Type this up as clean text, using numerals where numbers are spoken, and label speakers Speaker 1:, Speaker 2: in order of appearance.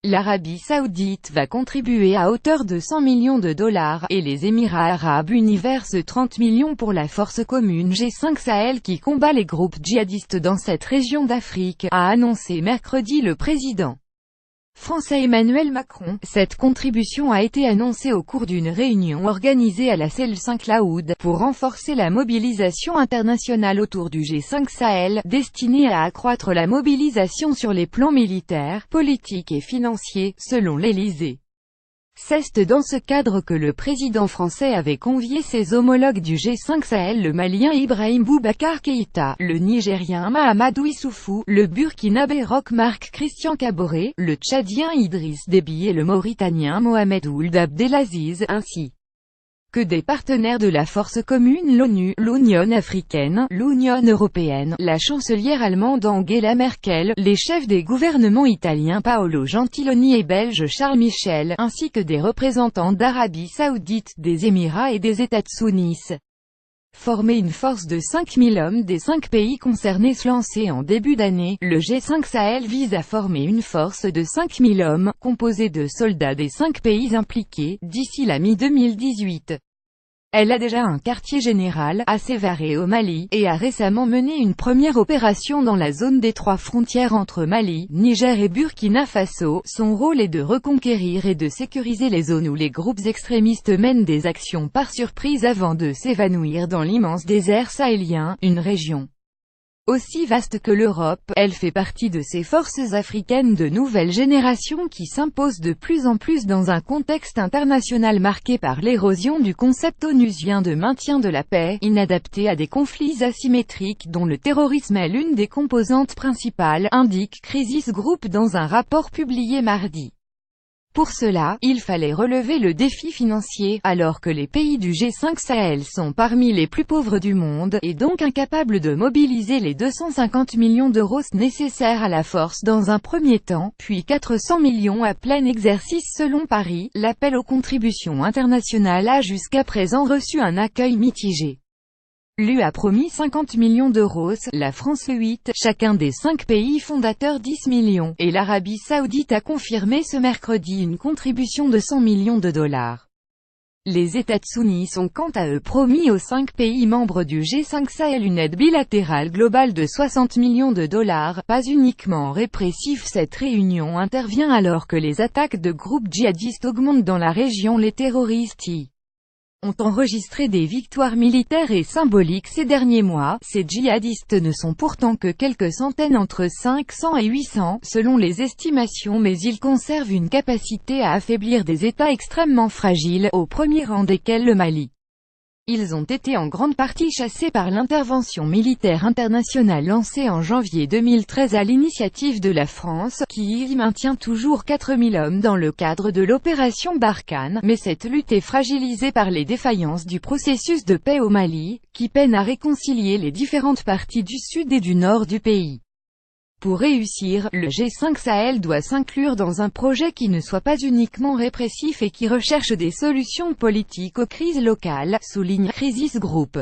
Speaker 1: L'Arabie Saoudite va contribuer à hauteur de 100 millions de dollars, et les Émirats Arabes Unis versent 30 millions pour la force commune G5 Sahel qui combat les groupes djihadistes dans cette région d'Afrique, a annoncé mercredi le président français Emmanuel Macron. Cette contribution a été annoncée au cours d'une réunion organisée à la cellule Saint-Cloud, pour renforcer la mobilisation internationale autour du G5 Sahel, destinée à accroître la mobilisation sur les plans militaires, politiques et financiers, selon l'Élysée. C'est dans ce cadre que le président français avait convié ses homologues du G5 Sahel, le Malien Ibrahim Boubacar Keïta, le Nigérien Mahamadou Issoufou, le Burkinabé Roch Marc Christian Kaboré, le Tchadien Idriss Déby et le Mauritanien Mohamed Ould Abdelaziz, ainsi que des partenaires de la force commune l'ONU, l'Union africaine, l'Union européenne, la chancelière allemande Angela Merkel, les chefs des gouvernements italiens Paolo Gentiloni et belge Charles Michel, ainsi que des représentants d'Arabie Saoudite, des Émirats et des États Sunnis. Former une force de 5000 hommes des 5 pays concernés lancé en début d'année, le G5 Sahel vise à former une force de 5000 hommes, composée de soldats des 5 pays impliqués, d'ici la mi-2018. Elle a déjà un quartier général, à Sévaré au Mali, et a récemment mené une première opération dans la zone des 3 frontières entre Mali, Niger et Burkina Faso. Son rôle est de reconquérir et de sécuriser les zones où les groupes extrémistes mènent des actions par surprise avant de s'évanouir dans l'immense désert sahélien, une région aussi vaste que l'Europe. Elle fait partie de ces forces africaines de nouvelle génération qui s'imposent de plus en plus dans un contexte international marqué par l'érosion du concept onusien de maintien de la paix, inadapté à des conflits asymétriques dont le terrorisme est l'une des composantes principales, indique Crisis Group dans un rapport publié mardi. Pour cela, il fallait relever le défi financier, alors que les pays du G5 Sahel sont parmi les plus pauvres du monde, et donc incapables de mobiliser les 250 millions d'euros nécessaires à la force dans un premier temps, puis 400 millions à plein exercice selon Paris. L'appel aux contributions internationales a jusqu'à présent reçu un accueil mitigé. L'UE a promis 50 millions d'euros, la France 8, chacun des 5 pays fondateurs 10 millions, et l'Arabie Saoudite a confirmé ce mercredi une contribution de 100 millions de dollars. Les États Sunnis ont quant à eux promis aux 5 pays membres du G5 Sahel une aide bilatérale globale de 60 millions de dollars, pas uniquement répressif. Cette réunion intervient alors que les attaques de groupes djihadistes augmentent dans la région. Les terroristes ont enregistré des victoires militaires et symboliques ces derniers mois. Ces djihadistes ne sont pourtant que quelques centaines, entre 500 et 800, selon les estimations, mais ils conservent une capacité à affaiblir des États extrêmement fragiles, au premier rang desquels le Mali. Ils ont été en grande partie chassés par l'intervention militaire internationale lancée en janvier 2013 à l'initiative de la France, qui y maintient toujours 4000 hommes dans le cadre de l'opération Barkhane, mais cette lutte est fragilisée par les défaillances du processus de paix au Mali, qui peine à réconcilier les différentes parties du sud et du nord du pays. Pour réussir, le G5 Sahel doit s'inclure dans un projet qui ne soit pas uniquement répressif et qui recherche des solutions politiques aux crises locales, souligne Crisis Group.